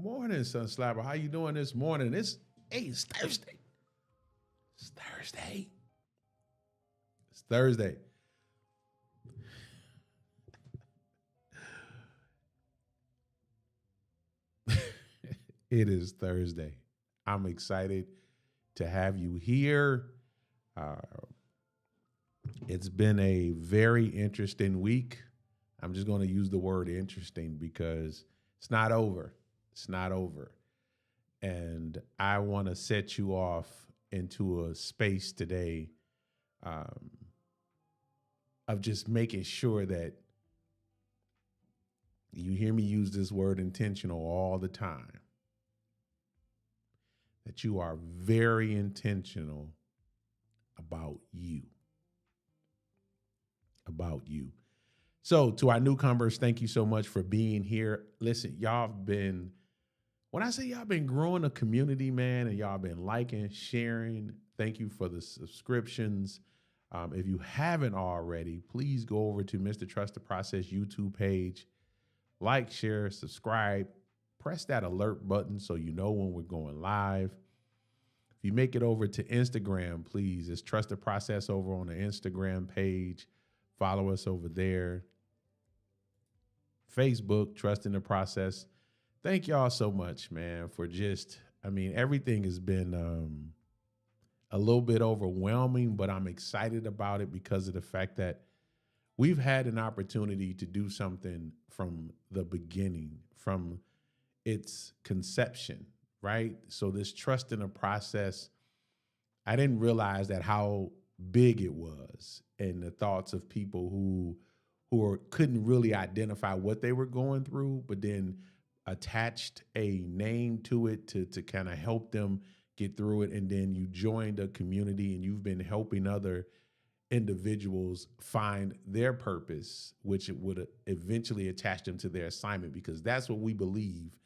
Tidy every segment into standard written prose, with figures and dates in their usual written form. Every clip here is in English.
morning, Sun Slapper. How you doing this morning? It's Thursday. It's Thursday. It's Thursday. It is Thursday. I'm excited to have you here. Uh, it's been a very interesting week. I'm just going to use the word interesting because it's not over. It's not over. And I want to set you off into a space today of just making sure that you hear me use this word intentional all the time. That you are very intentional about you. About you. So to our newcomers, thank you so much for being here. Listen, y'all have been, when I say y'all been growing a community, man, and y'all been liking, sharing, thank you for the subscriptions. If you haven't already, please go over to Mr. Trust the Process YouTube page. Like, share, subscribe. Press that alert button so you know when we're going live. If you make it over to Instagram, please, it's Trust the Process over on the Instagram page. Follow us over there. Facebook, Trust in the Process. Thank y'all so much, man, for just, everything has been a little bit overwhelming, but I'm excited about it because of the fact that we've had an opportunity to do something from the beginning, from its conception, right? So this trust in the process, I didn't realize that how big it was and the thoughts of people who couldn't really identify what they were going through, but then attached a name to it to kind of help them get through it. And then you joined a community and you've been helping other individuals find their purpose, which it would eventually attach them to their assignment, because that's what we believe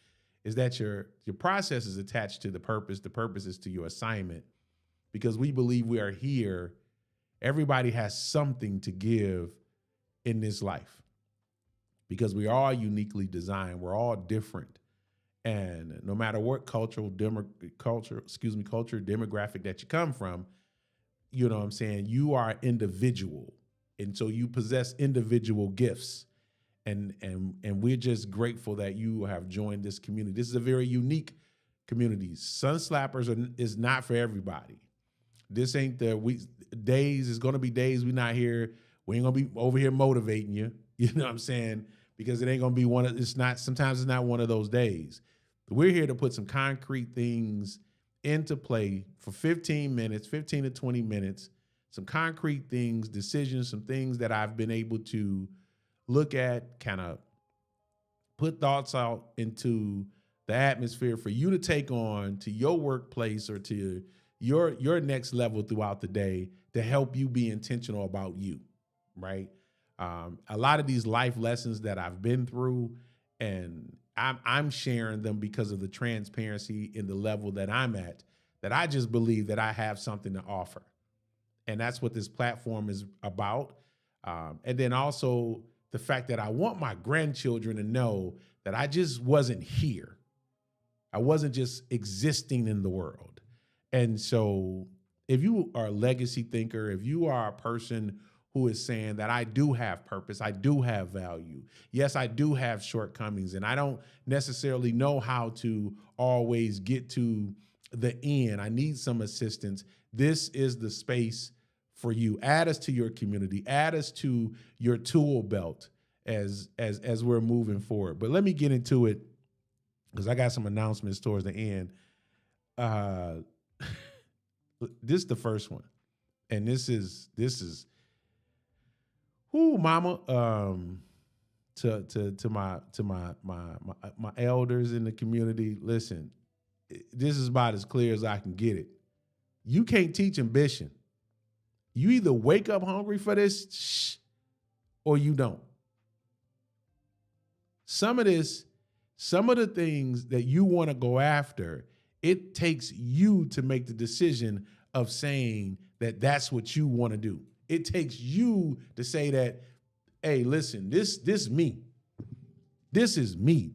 is that your process is attached to the purpose is to your assignment, because we believe we are here. Everybody has something to give in this life because we are all uniquely designed. We're all different. And no matter what culture, demographic that you come from, you know what I'm saying? You are individual. And so you possess individual gifts. And we're just grateful that you have joined this community. This is a very unique community. Sun Slappers is not for everybody. This ain't days. It's going to be days we're not here. We ain't going to be over here motivating you. You know what I'm saying? Because it ain't going to be sometimes it's not one of those days. We're here to put some concrete things into play for 15 to 20 minutes, some concrete things, decisions, some things that I've been able to look at, kind of put thoughts out into the atmosphere for you to take on to your workplace or to your next level throughout the day to help you be intentional about you, right? A lot of these life lessons that I've been through, and I'm sharing them because of the transparency in the level that I'm at, that I just believe that I have something to offer. And that's what this platform is about. And then also the fact that I want my grandchildren to know that I just wasn't here. I wasn't just existing in the world. And so if you are a legacy thinker, if you are a person who is saying that I do have purpose, I do have value. Yes, I do have shortcomings, and I don't necessarily know how to always get to the end. I need some assistance. This is the space for you. Add us to your community. Add us to your tool belt as we're moving forward. But let me get into it because I got some announcements towards the end. This is the first one, and this is. Whoo, mama, to my elders in the community, listen, this is about as clear as I can get it. You can't teach ambition. You either wake up hungry for this or you don't. Some of the things that you want to go after, it takes you to make the decision of saying that that's what you want to do. It takes you to say that, hey, listen, this me. This is me.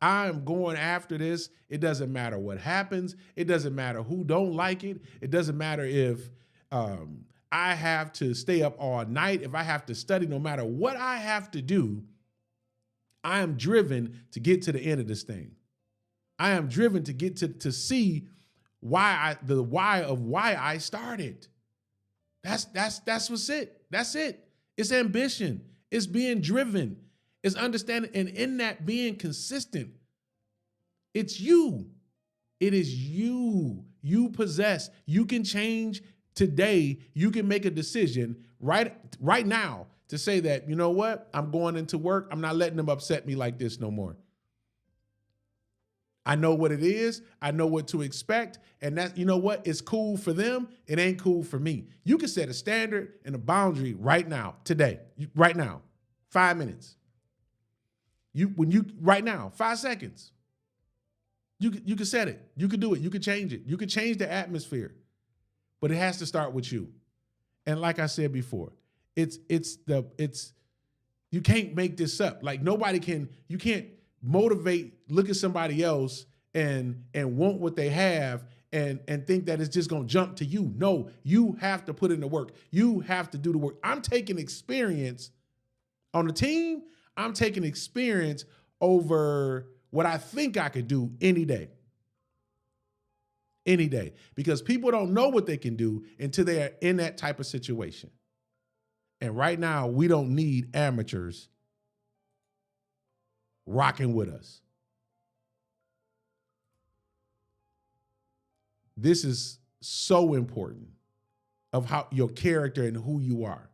I'm going after this. It doesn't matter what happens. It doesn't matter who don't like it. It doesn't matter if I have to stay up all night, if I have to study, no matter what I have to do, I am driven to get to the end of this thing. I am driven to get to see why I started. That's what's it. That's it. It's ambition. It's being driven. It's understanding. And in that being consistent, it's you. It is you. You possess. You can change today. You can make a decision right now to say that, you know what? I'm going into work. I'm not letting them upset me like this no more. I know what it is. I know what to expect. And that, you know what? It's cool for them. It ain't cool for me. You can set a standard and a boundary right now, today, right now, 5 minutes. Right now, 5 seconds. You can set it. You can do it. You can change it. You can change the atmosphere, but it has to start with you. And like I said before, you can't make this up. Like you can't motivate, look at somebody else and want what they have and think that it's just going to jump to you. No, you have to put in the work. You have to do the work. I'm taking experience on the team. I'm taking experience over what I think I could do any day. Any day. Because people don't know what they can do until they are in that type of situation. And right now, we don't need amateurs rocking with us. This is so important of how your character and who you are.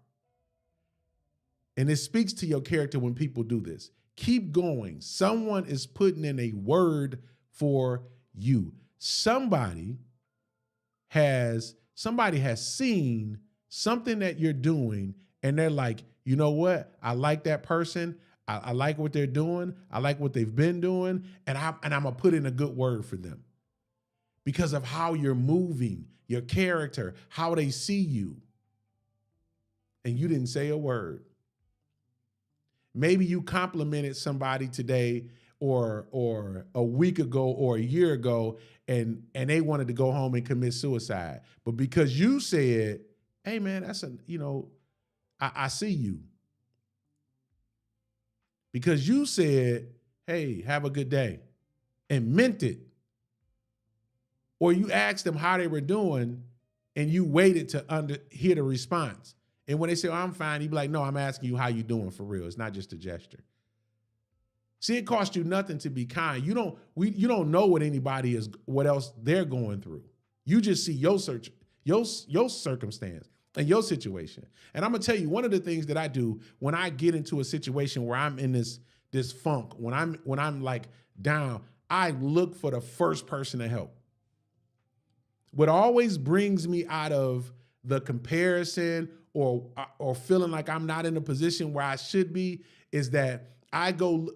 And it speaks to your character when people do this. Keep going. Someone is putting in a word for you. Somebody has seen something that you're doing, and they're like, you know what? I like that person. I like what they're doing. I like what they've been doing, and I'm gonna put in a good word for them because of how you're moving, your character, how they see you. And you didn't say a word. Maybe you complimented somebody today or a week ago or a year ago, and they wanted to go home and commit suicide. But because you said, hey man, I see you. Because you said, hey, have a good day, and meant it. Or you asked them how they were doing and you waited to hear the response. And when they say, oh, I'm fine, you'd be like, no, I'm asking you how you doing for real. It's not just a gesture. See, it costs you nothing to be kind. You don't know what else they're going through. You just see your circumstance and your situation. And I'm gonna tell you, one of the things that I do when I get into a situation where I'm in this funk, when I'm like down, I look for the first person to help. What always brings me out of the comparison or feeling like I'm not in a position where I should be is that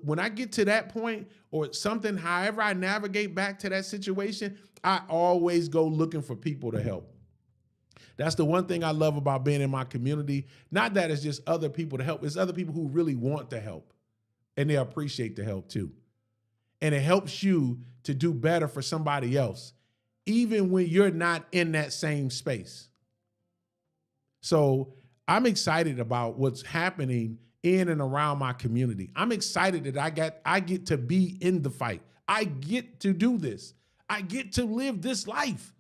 when I get to that point or something, however I navigate back to that situation, I always go looking for people to help. That's the one thing I love about being in my community. Not that it's just other people to help. It's other people who really want to help, and they appreciate the help too. And it helps you to do better for somebody else, even when you're not in that same space. So I'm excited about what's happening in and around my community. I'm excited that I get to be in the fight. I get to do this. I get to live this life.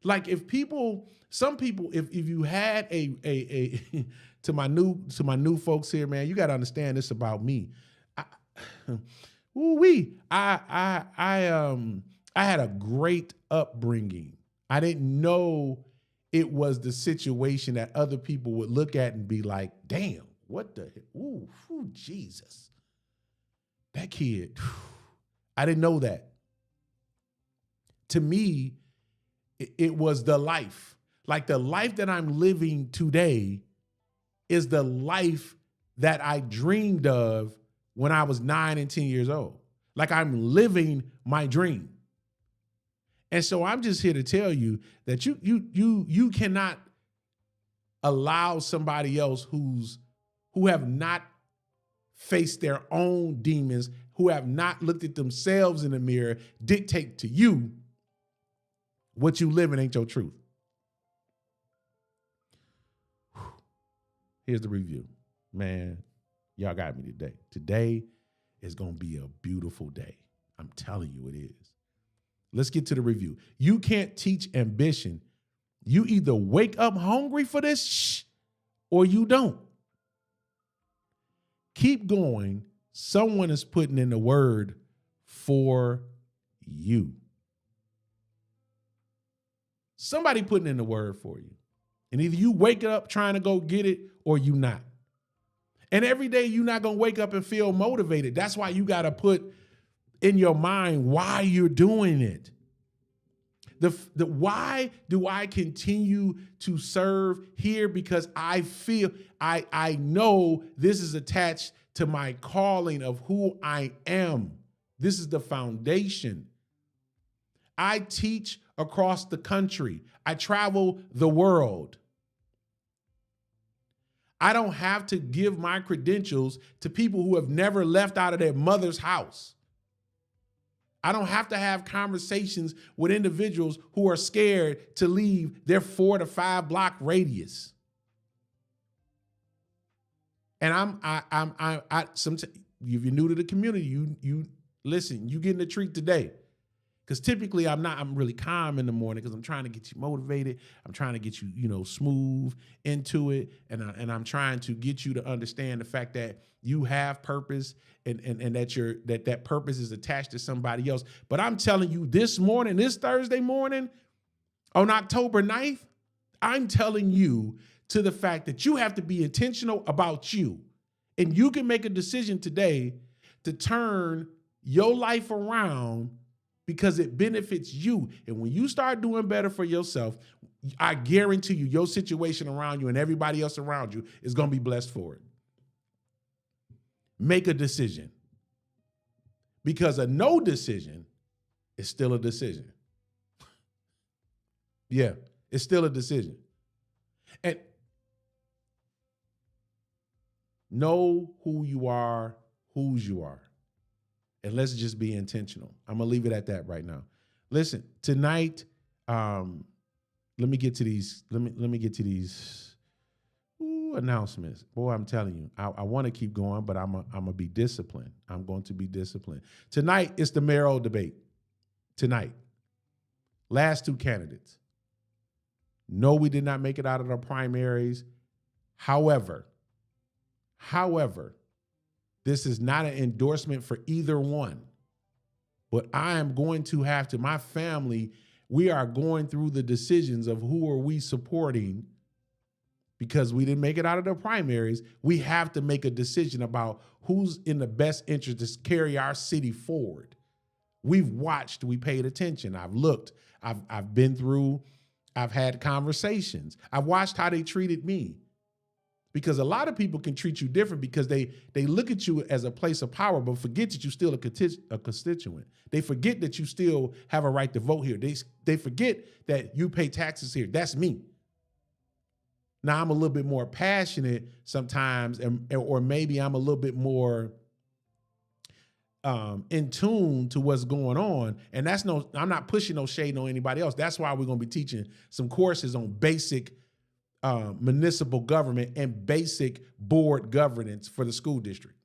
Like if you had a to my new folks here, man, you got to understand this about me. I had a great upbringing. I didn't know it was the situation that other people would look at and be like, damn, what the, Jesus. That kid, I didn't know that. To me, it was the life. Like the life that I'm living today is the life that I dreamed of when I was 9 and 10 years old. Like I'm living my dream. And so I'm just here to tell you that you cannot allow somebody else who have not faced their own demons, who have not looked at themselves in the mirror dictate to you what you live in ain't your truth. Here's the review. Man, y'all got me today. Today is going to be a beautiful day. I'm telling you it is. Let's get to the review. You can't teach ambition. You either wake up hungry for this or you don't. Keep going. Someone is putting in the word for you. Somebody putting in the word for you. And either you wake up trying to go get it or you not. And every day you're not going to wake up and feel motivated. That's why you got to put in your mind why you're doing it. The why do I continue to serve here? Because I feel, I know this is attached to my calling of who I am. This is the foundation. I teach across the country. I travel the world. I don't have to give my credentials to people who have never left out of their mother's house. I don't have to have conversations with individuals who are scared to leave their 4 to 5 block radius. And sometimes if you're new to the community, you listen, you getting a treat today. Because typically I'm really calm in the morning because I'm trying to get you motivated. I'm trying to get you, smooth into it. And I'm trying to get you to understand the fact that you have purpose and that purpose is attached to somebody else. But I'm telling you this Thursday morning on October 9th, I'm telling you to the fact that you have to be intentional about you. And you can make a decision today to turn your life around because it benefits you. And when you start doing better for yourself, I guarantee you your situation around you and everybody else around you is going to be blessed for it. Make a decision. Because a no decision is still a decision. Yeah, it's still a decision. And know who you are, whose you are. And let's just be intentional. I'm going to leave it at that right now. Listen, tonight, let me get to these announcements. Boy, I'm telling you, I want to keep going, but I'm going to be disciplined. I'm going to be disciplined. Tonight, it's the mayoral debate. Tonight. Last 2 candidates. No, we did not make it out of the primaries. However, this is not an endorsement for either one. But I am going to have to, my family, we are going through the decisions of who are we supporting because we didn't make it out of the primaries. We have to make a decision about who's in the best interest to carry our city forward. We've watched, we paid attention. I've looked, I've been through, I've had conversations. I've watched how they treated me. Because a lot of people can treat you different because they look at you as a place of power, but forget that you're still a constituent. They forget that you still have a right to vote here. They forget that you pay taxes here. That's me. Now, I'm a little bit more passionate sometimes, or maybe I'm a little bit more in tune to what's going on. And I'm not pushing no shade on anybody else. That's why we're going to be teaching some courses on basic municipal government and basic board governance for the school district.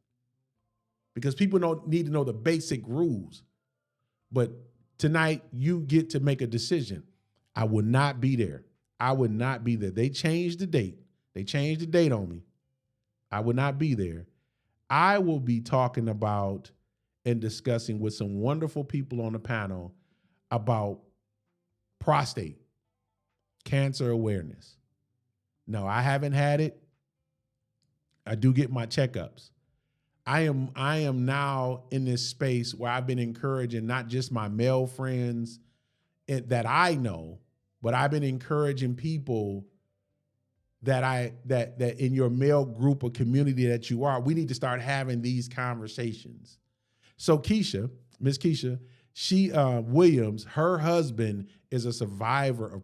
Because people don't need to know the basic rules. But tonight, you get to make a decision. I will not be there. I would not be there. They changed the date. They changed the date on me. I would not be there. I will be talking about and discussing with some wonderful people on the panel about prostate cancer awareness. No, I haven't had it. I do get my checkups. I am now in this space where I've been encouraging not just my male friends that I know, but I've been encouraging people that in your male group or community that you are, we need to start having these conversations. So Keisha, Miss Keisha, she Williams, her husband is a survivor of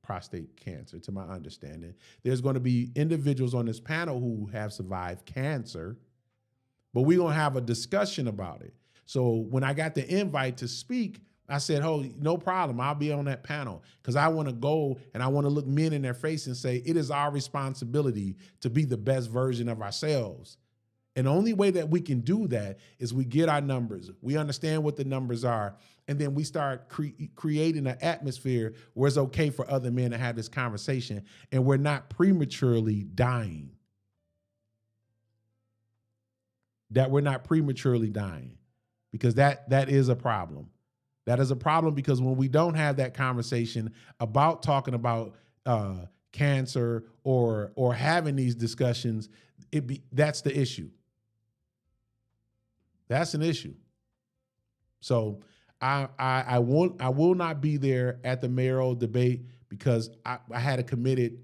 prostate cancer, to my understanding. There's going to be individuals on this panel who have survived cancer, but we're going to have a discussion about it. So when I got the invite to speak, I said, oh, no problem. I'll be on that panel because I want to go and I want to look men in their face and say, it is our responsibility to be the best version of ourselves. And the only way that we can do that is we get our numbers. We understand what the numbers are. And then we start creating an atmosphere where it's okay for other men to have this conversation and we're not prematurely dying. That we're not prematurely dying, because that is a problem. That is a problem because when we don't have that conversation about talking about cancer or having these discussions, that's the issue. That's an issue. So I will not be there at the mayoral debate because I had a committed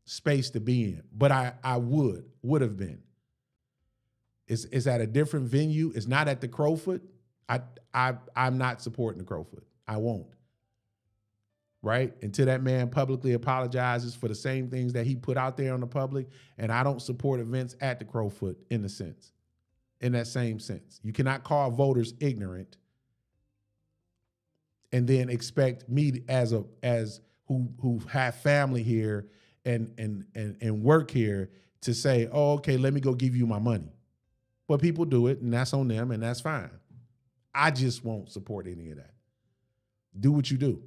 space to be in, but I would have been. It's at a different venue. It's not at the Crowfoot. I'm not supporting the Crowfoot. I won't. Right? Until that man publicly apologizes for the same things that he put out there on the public. And I don't support events at the Crowfoot in that same sense. You cannot call voters ignorant and then expect me as who have family here and work here to say, oh, okay, let me go give you my money. But people do it, and that's on them, and that's fine. I just won't support any of that. Do what you do.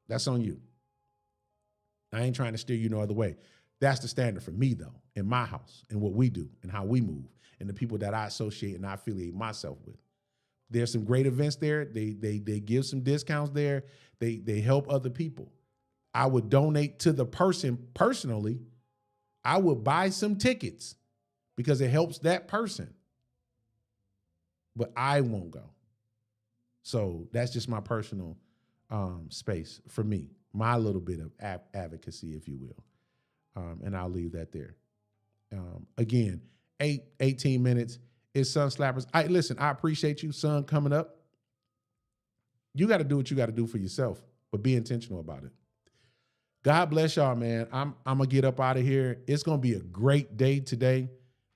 That's on you. I ain't trying to steer you no other way. That's the standard for me, though, in my house, and what we do, and how we move, and the people that I associate and I affiliate myself with. There's some great events there. They give some discounts there. They help other people. I would donate to the person personally. I would buy some tickets because it helps that person. But I won't go. So that's just my personal space for me, my little bit of advocacy, if you will. And I'll leave that there. Again, 18 minutes. It's Sun Slappers. Listen, I appreciate you, son, coming up. You got to do what you got to do for yourself, but be intentional about it. God bless y'all, man. I'm going to get up out of here. It's going to be a great day today.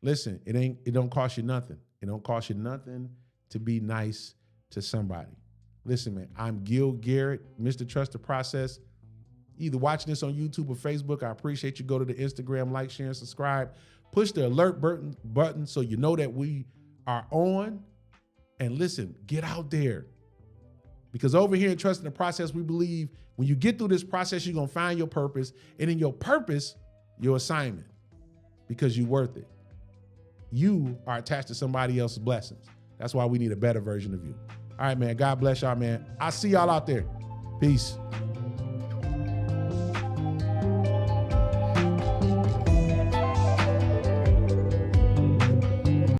Listen, it don't cost you nothing. It don't cost you nothing to be nice to somebody. Listen, man, I'm Gil Garrett, Mr. Trust the Process. Either watching this on YouTube or Facebook, I appreciate you. Go to the Instagram, like, share, and subscribe. Push the alert button so you know that we are on. And listen, get out there. Because over here in Trusting the Process, we believe when you get through this process, you're going to find your purpose. And in your purpose, your assignment. Because you're worth it. You are attached to somebody else's blessings. That's why we need a better version of you. All right, man. God bless y'all, man. I'll see y'all out there. Peace.